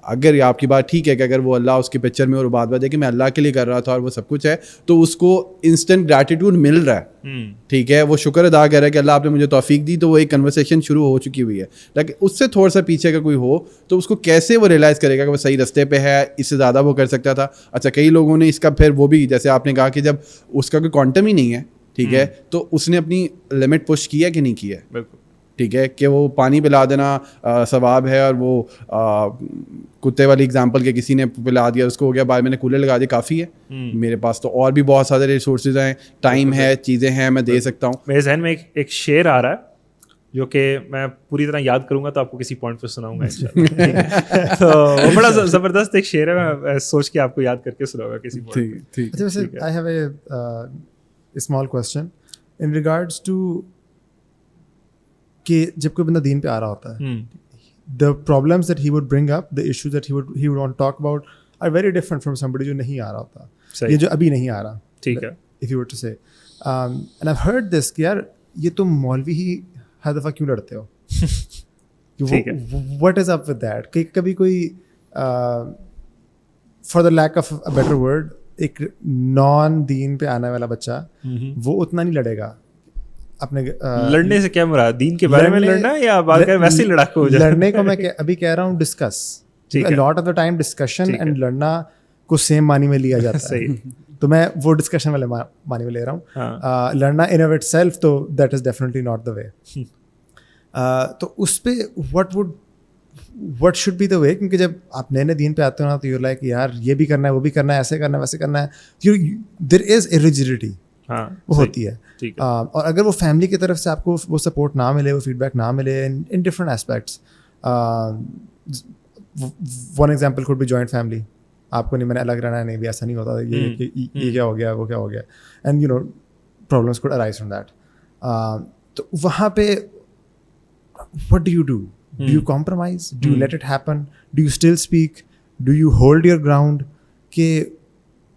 اگر آپ کی بات ٹھیک ہے کہ اگر وہ اللہ اس کے پکچر میں اور بات ہے کہ میں اللہ کے لیے کر رہا تھا اور وہ سب کچھ ہے, تو اس کو انسٹنٹ گریٹیٹیوڈ مل رہا ہے, ٹھیک ہے. وہ شکر ادا کر رہا ہے کہ اللہ آپ نے مجھے توفیق دی, تو وہ ایک کنورسیشن شروع ہو چکی ہوئی ہے. لیکن اس سے تھوڑا سا پیچھے کا کوئی ہو تو اس کو کیسے وہ ریئلائز کرے گا کہ وہ صحیح رستے پہ ہے, اس سے زیادہ وہ کر سکتا تھا. اچھا کئی لوگوں نے اس کا پھر وہ بھی جیسے آپ نے کہا کہ جب اس کا کوئی کوانٹم ہی نہیں ہے, ٹھیک ہے, تو اس نے اپنی لمٹ پش کیا کہ نہیں کیا, ٹھیک ہے, کہ وہ پانی پلا دینا ثواب ہے, اور وہ کتے والی اگزامپل کہ کسی نے پلا دیا اس کو ہو گیا, بعد میں نے کولر لگا دیا کافی ہے. میرے پاس تو اور بھی بہت سارے ریسورسز ہیں, ٹائم ہے, چیزیں ہیں, میں دے سکتا ہوں. میرے ذہن میں ایک شعر آ رہا ہے جو کہ میں پوری طرح یاد کروں گا تو آپ کو کسی پوائنٹ پہ سناؤں گا انشاءاللہ. تو وہ بڑا زبردست ایک شعر ہے, میں سوچ کے آپ کو یاد کر کے سناؤں گا کسی پوائنٹ پہ. I have a small question in regards to کہ جب کوئی بندہ دین پہ آ رہا ہوتا ہے, the problems that he would bring up, the issues that he would want to talk about are very different from somebody جو نہیں آ رہا ہوتا, یہ جو ابھی نہیں آ رہا. ٹھیک ہے, if you were to say and I've heard this کہ یار یہ تم مولوی ہی ہر دفعہ کیوں لڑتے ہو, what is up with that, کہ کبھی کوئی for the lack of a better word ایک نان دین پہ آنے والا بچہ وہ اتنا نہیں لڑے گا اپنے لڑنے سے کیا مراد, دین کے بارے میں لڑنا یا بات کر ویسے ہی لڑاکو ہو جائے. لڑنے کو میں ابھی کہہ رہا ہوں discuss, lot of the time discussion and لڑنا کو سیم معنی میں لیا جاتا ہے, تو میں وہ ڈسکشن والے معنی میں لے رہا ہوں. لڑنا ان آف اٹ سیلف تو that is definitely not the way. تو اس پہ what should be the way, کیونکہ جب آپ نئے نئے دین پہ آتے ہو نا تو یو لائک یار یہ بھی کرنا ہے وہ بھی کرنا ہے, ایسے کرنا ہے ویسے کرنا ہے, دیر از اے ریجڈیٹی وہ ہوتی ہے. اور اگر وہ فیملی کی طرف سے آپ کو وہ سپورٹ نہ ملے, وہ فیڈ بیک نہ ملے in different aspects, one example could be joint family, آپ کو نہیں میں نے الگ رہنا ہے, نہیں بھی ایسا نہیں ہوتا, یہ کیا ہو گیا وہ کیا ہو گیا, and you know problems could arise from that. تو وہاں پہ what do you do, do you compromise, do you let it happen, do you still speak, do you hold your ground, کہ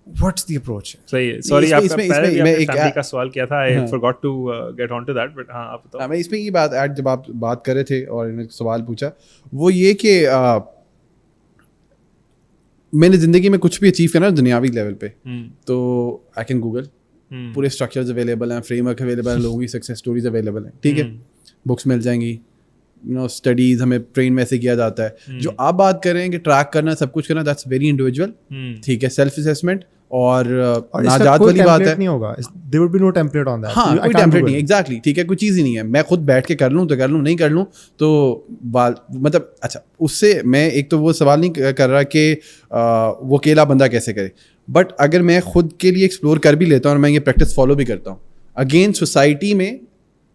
what's the approach? صحیح ہے, sorry آپ کا پہلے میں ایک فیملی کا سوال کیا تھا, I forgot to get on to that, but ہاں آپ بتاؤ. میں اس میں یہ بات ایڈ جب آپ بات کر رہے تھے اور انہوں نے سوال پوچھا, وہ یہ کہ میں نے زندگی میں کچھ بھی اچیو کرنا دنیاوی لیول پہ, تو آئی کین گوگل, پورے اسٹرکچرز اویلیبل ہیں, فریم ورک اویلیبل ہیں, لوگوں کی سکسیس اسٹوریز اویلیبل ہیں, ٹھیک ہے, بکس مل جائیں گی, اسٹڈیز ہمیں ٹرین ویسے کیا جاتا ہے. جو آپ بات کر رہے ہیں کہ ٹریک کرنا سب کچھ کرنا, دیٹس ویری انڈیویجول, ٹھیک ہے, سیلف اسیسمنٹ اور ناجات والی بات ہے. نہیں ہوگا, there would be no template on that. ہاں کوئی ٹیمپلیٹ نہیں, ایگزیکٹلی, ٹھیک ہے, کوئی چیز ہی نہیں ہے. میں خود بیٹھ کے کر لوں تو کر لوں, نہیں کر لوں تو مطلب اچھا, اس سے میں ایک تو وہ سوال نہیں کر رہا کہ وہ اکیلا بندہ کیسے کرے, بٹ اگر میں خود کے لیے ایکسپلور کر بھی لیتا ہوں اور میں یہ پریکٹس فالو بھی کرتا ہوں, اگین سوسائٹی میں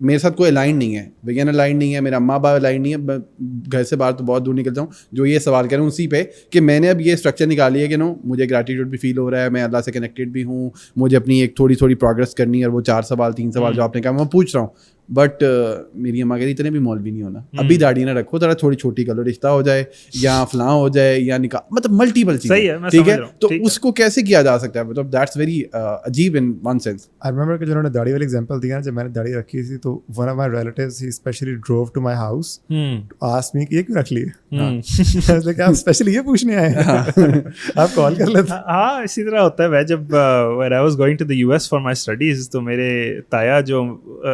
میرے ساتھ کوئی الائن نہیں ہے, ویگن الائن نہیں ہے, میرا اماں باپ الائن نہیں ہے, میں گھر سے باہر تو بہت دور نکلتا ہوں. جو یہ سوال کر رہا ہوں اسی پہ کہ میں نے اب یہ اسٹرکچر نکالی ہے کہ نو مجھے گریٹیٹیوڈ بھی فیل ہو رہا ہے, میں اللہ سے کنیکٹیڈ بھی ہوں, مجھے اپنی ایک تھوڑی پروگریس کرنی ہے, اور وہ 4 سوال 3 سوال جو آپ نے کہا میں پوچھ رہا ہوں. بٹ میری اماں کہتی اتنے بھی مولوی نہیں ہونا, ابھی داڑھی نہ رکھو, ذرا تھوڑی چھوٹی کر لو, رشتہ ہو جائے یا فلاں ہو جائے یا نکاح, مطلب ملٹیپل چیزیں, ٹھیک ہے. تو اس کو کیسے کیا جا سکتا ہے, مطلب دیٹس ویری عجیب in one sense. I remember کہ جنہوں نے داڑھی والی ایگزامپل دیا, جب میں نے داڑھی رکھی تھی تو ون آف مائی ریلیٹیوز ہی especially drove to my house to ask me کہ یہ کیوں رکھ لی ہے, کہ آپ اسپیشلی یہ پوچھنے آئے ہیں, آپ کال کر لیتے. ہاں اسی طرح ہوتا ہے. میں جب when I was going to the US for my studies, تو میرے تایا جو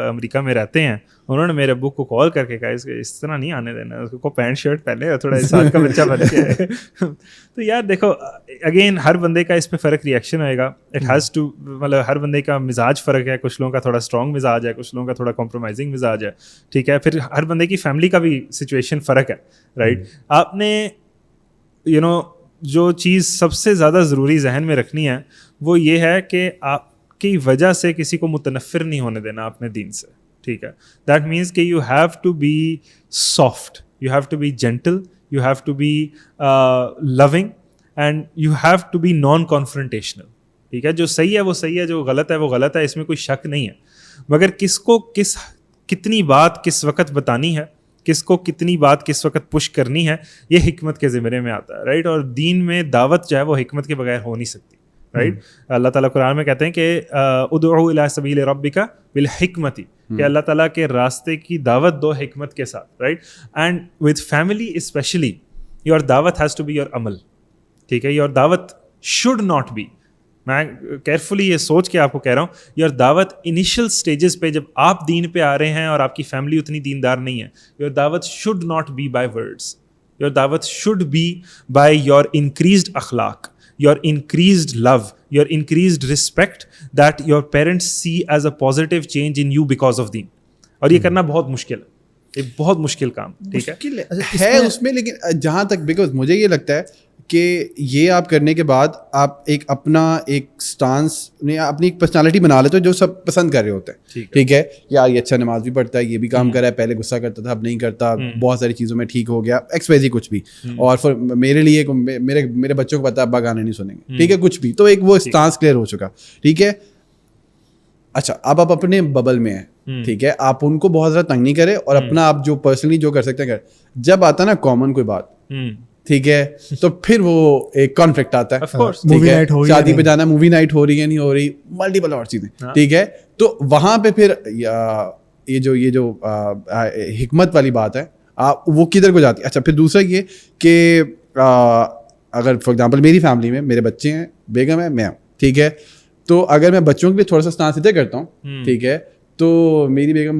امریکہ میں رہتے ہیں انہوں نے میرے ابو کو کال کر کے کہا اس طرح نہیں آنے دینا, اس کو پینٹ شرٹ پہنے اور تھوڑا سال کا بچہ بن کے. تو یار دیکھو اگین ہر بندے کا اس پہ فرق ریئیکشن ہوئے گا. اٹ ہیز ٹو, مطلب ہر بندے کا مزاج فرق ہے, کچھ لوگوں کا تھوڑا اسٹرانگ مزاج ہے, کچھ لوگوں کا تھوڑا کمپرومائزنگ مزاج ہے, ٹھیک ہے. پھر ہر بندے کی فیملی کا بھی سچویشن فرق ہے, رائٹ. آپ نے یو نو جو چیز سب سے زیادہ ضروری ذہن میں رکھنی ہے وہ یہ ہے کہ آپ کی وجہ سے کسی کو متنفر نہیں ہونے دینا اپنے دین سے, ٹھیک ہے. دیٹ مینس کہ you have to be soft, you have to be gentle, you have to be loving, and you have to be non confrontational, ٹھیک ہے. جو صحیح ہے وہ صحیح ہے, جو غلط ہے وہ غلط ہے, اس میں کوئی شک نہیں ہے. مگر کس کو کتنی بات کس وقت بتانی ہے, کس کو کتنی بات کس وقت پش کرنی ہے, یہ حکمت کے زمرے میں آتا ہے, رائٹ. اور دین میں دعوت جو ہے وہ حکمت کے بغیر ہو نہیں سکتی, رائٹ. اللہ تعالیٰ قرآن میں کہتے ہیں کہ ادعو الی سبیل ربک بالحکمت, کہ اللہ تعالیٰ کے راستے کی دعوت دو حکمت کے ساتھ, right. And with family especially your دعوت ہیز ٹو بی یور عمل, ٹھیک ہے. یور دعوت شوڈ ناٹ بی, میں کیئرفلی یہ سوچ کے آپ کو کہہ رہا ہوں, یور دعوت انیشیل اسٹیجز پہ جب آپ دین پہ آ رہے ہیں اور آپ کی فیملی اتنی دیندار نہیں ہے, یور دعوت should not be by words, your دعوت should be by your increased اخلاق, your increased love, your increased respect that your parents see as a positive change in you because of deen. اور یہ کرنا بہت مشکل ہے, ایک بہت مشکل کام, ٹھیک ہے اس میں. لیکن جہاں تک بیکاز مجھے یہ لگتا ہے کہ یہ آپ کرنے کے بعد آپ ایک اپنا ایک اسٹانس, اپنی ایک پرسنالٹی بنا لیتے ہو جو سب پسند کر رہے ہوتے ہیں, ٹھیک ہے, یار یہ اچھا نماز بھی پڑھتا ہے, یہ بھی کام کر رہا ہے, پہلے غصہ کرتا تھا اب نہیں کرتا, بہت ساری چیزوں میں ٹھیک ہو گیا, ایکس وائزی کچھ بھی. اور میرے لیے میرے بچوں کو پتا ہے ابا گانے نہیں سنیں گے, ٹھیک ہے, کچھ بھی. تو ایک وہ اسٹانس کلیئر ہو چکا, ٹھیک ہے. اچھا اب آپ اپنے ببل میں ہیں, ٹھیک ہے, آپ ان کو بہت زیادہ تنگ نہیں کرے, اور اپنا آپ جو پرسنلی جو کر سکتے ہیں کر. جب آتا نا کامن کوئی بات, ٹھیک ہے, تو پھر وہ ایک کانفلکٹ آتا ہے, شادی پہ جانا, مووی نائٹ ہو رہی ہے نہیں ہو رہی, ملٹیپل اور چیزیں, ٹھیک ہے. تو وہاں پہ پھر یہ جو حکمت والی بات ہے وہ کدھر کو جاتی ہے. اچھا پھر دوسرا یہ کہ اگر فار ایگزامپل میری فیملی میں میرے بچے ہیں, بیگم ہے, میں ہوں, ٹھیک ہے, تو اگر میں بچوں کے لیے تھوڑا سا اسٹانس ادھر کرتا ہوں, ٹھیک ہے, تو میری بیگم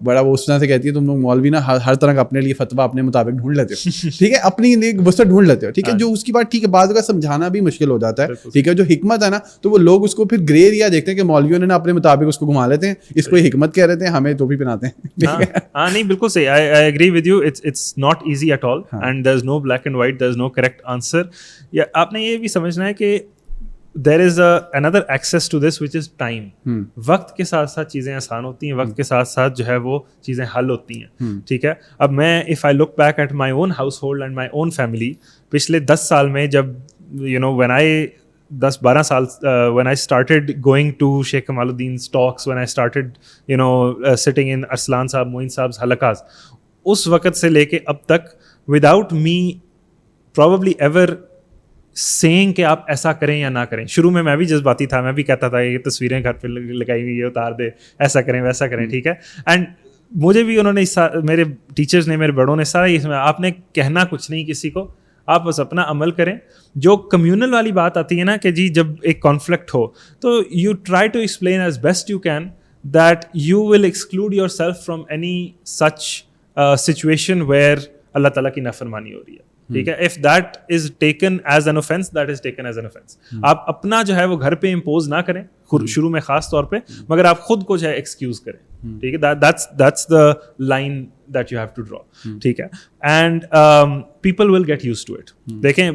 بڑا وہ اس طرح سے کہتی ہے تم لوگ مولوی نا ہر طرح کا اپنے لیے فتویٰ اپنے مطابق ڈھونڈ لیتے ہو, ٹھیک ہے, اپنی لیے وسط ڈھونڈ لیتے ہو, ٹھیک ہے, جو اس کی بات ٹھیک ہے, بعض کا سمجھانا بھی مشکل ہو جاتا ہے, ٹھیک ہے. جو حکمت ہے نا, تو وہ لوگ اس کو پھر گرے ایریا دیکھتے ہیں کہ مولویوں نے نا اپنے مطابق اس کو گھما لیتے ہیں, اس کو حکمت کہہ رہے ہیں, ہمیں ٹوپی پہناتے ہیں. ہاں نہیں بالکل صحیح, I agree with you, it's not easy at all and there is no black and white, there is no correct answer. یا آپ نے یہ بھی سمجھنا ہے کہ there is another access to this which is time. وقت کے ساتھ ساتھ چیزیں آسان ہوتی ہیں, وقت کے ساتھ ساتھ جو ہے وہ چیزیں حل ہوتی ہیں, ٹھیک ہے. اب میں if I look back at my own household and my own family, پچھلے 10 سال میں جب when I 10-12 سال when I started going to Sheikh Kamal Uddin's talks, when I started sitting in Arslan صاحب, معین صاحب حلقات, اس وقت سے لے کے اب تک without me probably ever سینگ کہ آپ ایسا کریں یا نہ کریں. شروع میں بھی جذباتی تھا, میں بھی کہتا تھا یہ تصویریں گھر پہ لگائی ہوئی ہے اتار دے, ایسا کریں ویسا کریں, ٹھیک ہے. اینڈ مجھے بھی انہوں نے میرے ٹیچرز نے, میرے بڑوں نے سارا یہ آپ نے کہنا کچھ نہیں کسی کو, آپ بس اپنا عمل کریں. جو کمیونل والی بات آتی ہے نا کہ جی جب ایک کانفلکٹ ہو تو you try to explain as best you can that you will exclude yourself from any such situation where Allah تعالیٰ کی نافرمانی ہو رہی ہے, ٹھیک ہے. If that is taken as an offence, that is taken as an offence. آپ اپنا جو ہے وہ گھر پہ امپوز نہ کریں شروع میں خاص طور پہ, مگر آپ خود کو جو ہے ایکسکیوز کریں, ٹھیک ہے. That's the line that you have to draw, ٹھیک ہے. And people will get used to it. دیکھیں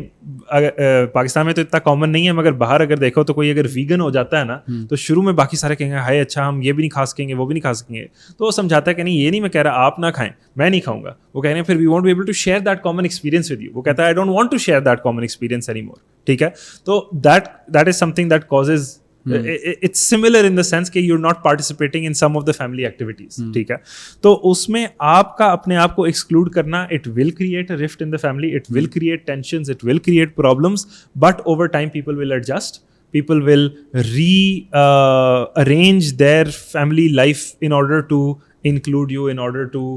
پاکستان میں تو اتنا کامن نہیں ہے, مگر باہر اگر دیکھو تو کوئی اگر ویگن ہو جاتا ہے نا, تو شروع میں باقی سارے کہیں گے ہائے اچھا ہم یہ بھی نہیں کھا سکیں گے, وہ بھی نہیں کھا سکیں گے. تو وہ سمجھاتا ہے کہ نہیں یہ نہیں میں کہہ رہا آپ نہ کھائیں, میں نہیں کھاؤں گا. وہ کہہ رہے ہیں پھر we want be able to share that common experience with you. وہ کہتا ہے I don't want to share that common experience any more, ٹھیک ہے. تو that is something that causes it's similar in the sense کہ you're not participating in some of the family activities, ٹھیک ہے. تو اس میں آپ کا اپنے آپ کو ایکسکلوڈ کرنا, it will create a rift in the family, it will create tensions, it will create problems, but over time people will adjust, people will arrange their family life in order to include you, in order to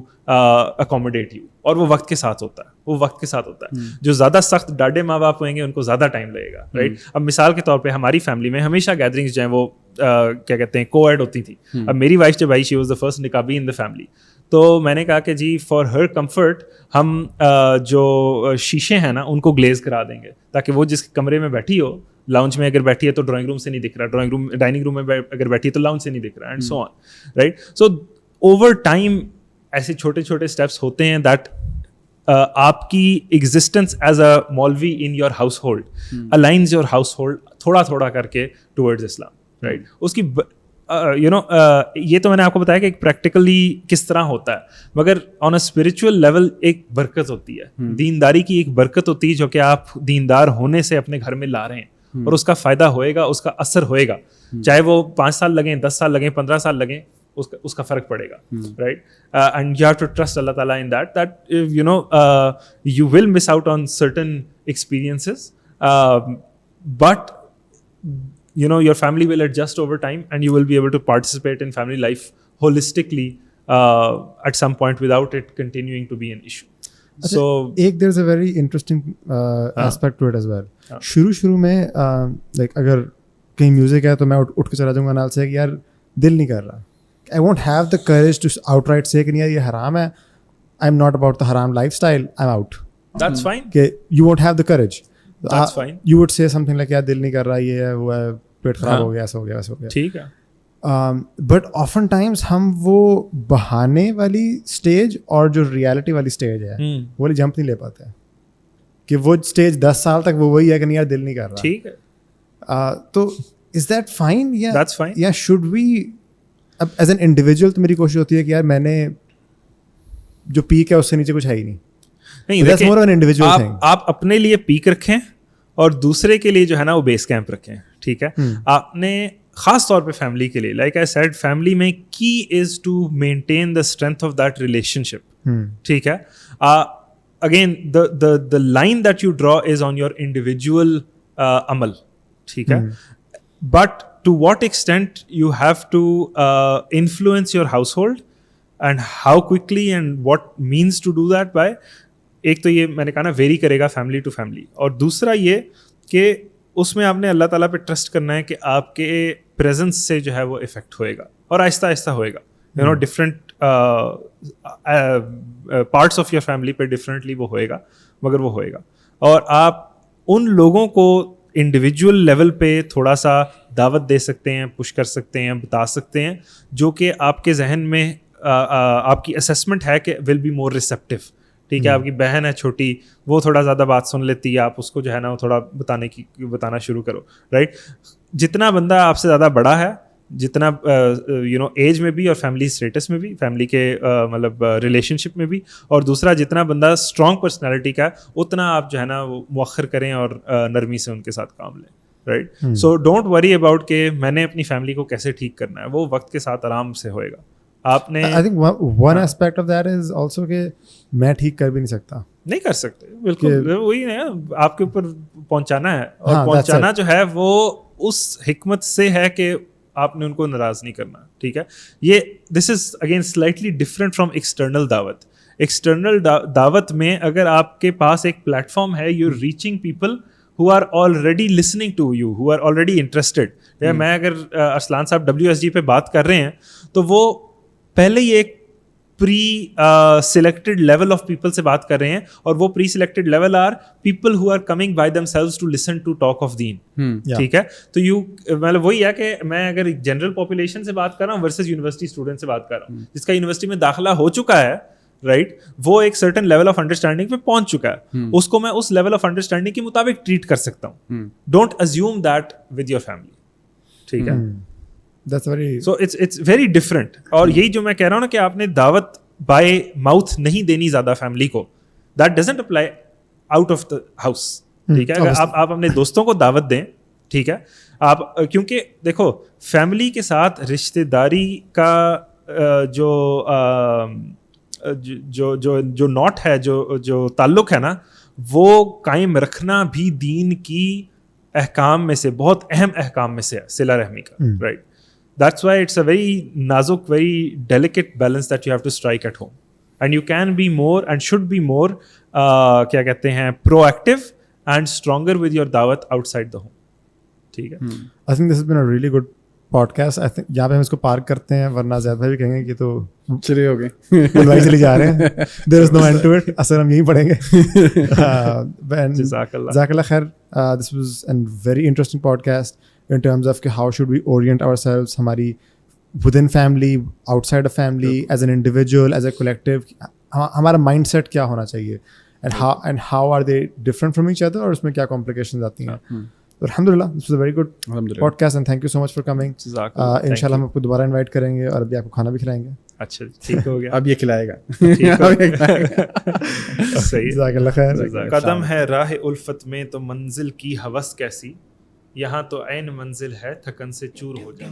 accommodate you. اور وہ وقت کے ساتھ ہوتا ہے, وہ وقت کے ساتھ ہوتا ہے. جو زیادہ سخت ڈاڈے ماں باپ ہوئیں گے ان کو زیادہ ٹائم لگے گا, رائٹ. اب مثال کے طور پہ ہماری فیملی میں ہمیشہ گیدرنگس جو ہیں وہ کیا کہتے ہیں کو ایڈ ہوتی تھی. اب میری وائف جب آئی, شی واز دا فرسٹ نقابی ان دا فیملی, تو میں نے کہا کہ جی فار ہر کمفرٹ ہم جو شیشے ہیں نا ان کو گلیز کرا دیں گے, تاکہ وہ جس کمرے میں بیٹھی ہو, لاؤنج میں اگر بیٹھی ہے تو ڈرائنگ روم سے نہیں دکھ رہا, ڈائننگ روم میں اگر بیٹھی ہے تو لاؤنج سے نہیں دکھ رہا, and so on, right. So over time ایسے چھوٹے چھوٹے اسٹیپس ہوتے ہیں دیٹ آپ کی ایگزسٹنس ایز اے مولوی in your household aligns your household تھوڑا تھوڑا کر کے ٹورڈز اسلام, رائٹ. اس کی یہ تو میں نے آپ کو بتایا کہ ایک پریکٹیکلی کس طرح ہوتا ہے, مگر آن اے اسپرچل لیول ایک برکت ہوتی ہے, دینداری کی ایک برکت ہوتی ہے جو کہ آپ دیندار ہونے سے اپنے گھر میں لا رہے ہیں, اور اس کا فائدہ ہوئے گا, اس کا اثر ہوئے گا, چاہے وہ 5 سال لگیں, 10 سال لگیں, 15 سال لگیں, اس کا فرق پڑے گا, right. And you have to trust Allah تعالیٰ in that you will miss out on certain experiences, but your family will adjust over time and you will be able to participate in family life holistically at some point without it continuing to be an issue. So there's a very interesting aspect to it as well. شروع میں like اگر کہیں music ہے تو میں اٹھ کے چلا جاؤں گا نال سے کہ یار دل نہیں کر رہا, I won't have the courage to outright say کہ یہ حرام ہے, I'm not about the haram lifestyle, I'm out. That's fine. کہ you won't have the courage. That's fine. You would say something like یار دل نہیں کر رہا, یہ ہے وہ ہے, پیٹ خراب ہو گیا, ایسا ہو گیا, ویسا ہو گیا, ٹھیک ہے. بٹ آفن ٹائمس ہم وہ بہانے والی اسٹیج اور جو ریالٹی والی اسٹیج ہے وہ والی جمپ نہیں لے پاتے کہ وہ اسٹیج 10 سال تک وہ وہی ہے کہ نہیں یار دل نہیں کر رہا. ٹھیک ہے, تو is that fine That's fine. یا شوڈ وی اب ایز این انڈیویجول تو میری کوشش ہوتی ہے کہ یار میں نے جو پیک ہے اس سے نیچے کچھ ہے ہی نہیں. آپ اپنے لیے پیک رکھیں اور دوسرے کے لیے جو ہے نا وہ بیس کیمپ رکھیں. ٹھیک ہے, آپ نے خاص طور پہ فیملی کے لیے, لائک آئی سیڈ, فیملی میں key is to maintain the strength of that relationship. ٹھیک ہے, again the line that you draw is on your individual amal. ٹھیک ہے, but to what extent you have to influence your household and how quickly and what means to do that by, ایک تو یہ میں نے کہا نا very کرے گا فیملی ٹو فیملی, اور دوسرا یہ کہ اس میں آپ نے اللہ تعالیٰ پہ ٹرسٹ کرنا ہے کہ آپ کے پریزنس سے جو ہے وہ افیکٹ ہوئے گا, اور آہستہ آہستہ ہوئے گا. You know different parts of your family پہ ڈفرینٹلی وہ ہوئے گا, مگر وہ ہوئے گا. اور آپ ان لوگوں کو انڈیویجول لیول پہ تھوڑا سا دعوت دے سکتے ہیں, پش کر سکتے ہیں, بتا سکتے ہیں, جو کہ آپ کے ذہن میں آپ کی اسیسمنٹ ہے کہ ول بی مور ریسیپٹیو. ٹھیک ہے, آپ کی بہن ہے چھوٹی, وہ تھوڑا زیادہ بات سن لیتی ہے, آپ اس کو جو ہے نا وہ تھوڑا بتانا شروع کرو. رائٹ, جتنا بندہ آپ سے زیادہ بڑا ہے, جتنا یو نو ایج میں بھی اور فیملی اسٹیٹس میں بھی, فیملی کے مطلب ریلیشن شپ میں بھی, اور دوسرا جتنا بندہ اسٹرانگ پرسنالٹی کا ہے اتنا آپ جو ہے نا وہ مؤخر کریں اور نرمی سے ان کے ساتھ کام لیں. Right, so don't worry about کہ میں نے اپنی فیملی کو کیسے ٹھیک کرنا ہے, وہ وقت کے ساتھ آرام سے ہوئے گا. آپ نے I think one aspect of that is also کہ میں ٹھیک کر بھی نہیں سکتا, نہیں کر سکتے. بالکل وہی ہے, آپ کے اوپر پہنچانا ہے, اور پہنچانا جو ہے وہ اس حکمت سے ہے کہ آپ نے ان کو ناراض نہیں کرنا. ٹھیک ہے, یہ this is again slightly different from external دعوت. ایکسٹرنل دعوت میں اگر آپ کے پاس ایک پلیٹ فارم ہے, you reaching people who are already listening to you, who are already interested. میں اگر ارسلان صاحب WSG پہ بات کر رہے ہیں تو وہ پہلے ہی ایک preselected level of people سے بات کر رہے ہیں, اور وہ preselected level are people who are coming by themselves to listen to talk of then. ٹھیک ہے, تو مطلب وہی ہے کہ میں اگر جنرل پاپولیشن سے بات کر رہا ہوں ورسز یونیورسٹی اسٹوڈنٹ سے بات کر رہا ہوں, جس کا یونیورسٹی میں داخلہ ہو چکا ہے, رائٹ, وہ ایک سرٹن لیول آف انڈرسٹینڈنگ پہ پہنچ چکا ہے, اس کو میں اس لیول آف انڈرسٹینڈنگ کے مطابق ٹریٹ کر سکتا ہوں. Don't assume that with your family. ٹھیک ہے, سو اٹس ویری ڈفرنٹ. اور یہی جو میں کہہ رہا ہوں نا کہ آپ نے دعوت بائی ماؤتھ نہیں دینی زیادہ فیملی کو, that doesn't apply out of the house. ٹھیک ہے, اگر آپ اپنے دوستوں کو دعوت دیں, ٹھیک ہے, آپ کیونکہ دیکھو فیملی کے ساتھ رشتے داری کا جو ناٹ ہے, جو تعلق ہے نا, وہ قائم رکھنا بھی دین کی احکام میں سے, بہت اہم احکام میں سے ہے, صلہ رحمی کا. Right, that's why it's a very نازک, very delicate balance that you have to strike at home, and you can be more and should be more کیا کہتے ہیں proactive and stronger with your da'wat outside the home. ٹھیک ہے, I think this has been a really good podcast. I think یہاں پہ ہم اس کو park کرتے ہیں, ورنہ زیاد بھائی بھی کہیں گے کہ تو چلے ہو گئے, بھائی چلے جا رہے ہیں. There is no end to it. اصل ہم یہی پڑھیں گے. جزاک اللہ خیر. This was a very interesting podcast in terms of how should we orient ourselves, ہماری within family, outside of family, as an individual, as a collective, ہمارا mind set کیا ہونا چاہیے, and how are they different from each other, اور اس میں کیا complications آتی ہیں. الحمدللہ, this was a very good podcast and thank you so much for coming. انشاءاللہ ہم آپ کو دوبارہ انوائٹ کریں گے اور ابھی آپ کو کھانا بھی کھلائیں گے. اچھا ٹھیک ہو گیا, اب یہ کھلائے گا. صحیح, جزاک اللہ خیر. قدم ہے راہ الفت میں تو منزل کی ہوس کیسی, یہاں تو عین منزل ہے تھکن سے چور ہو جائے.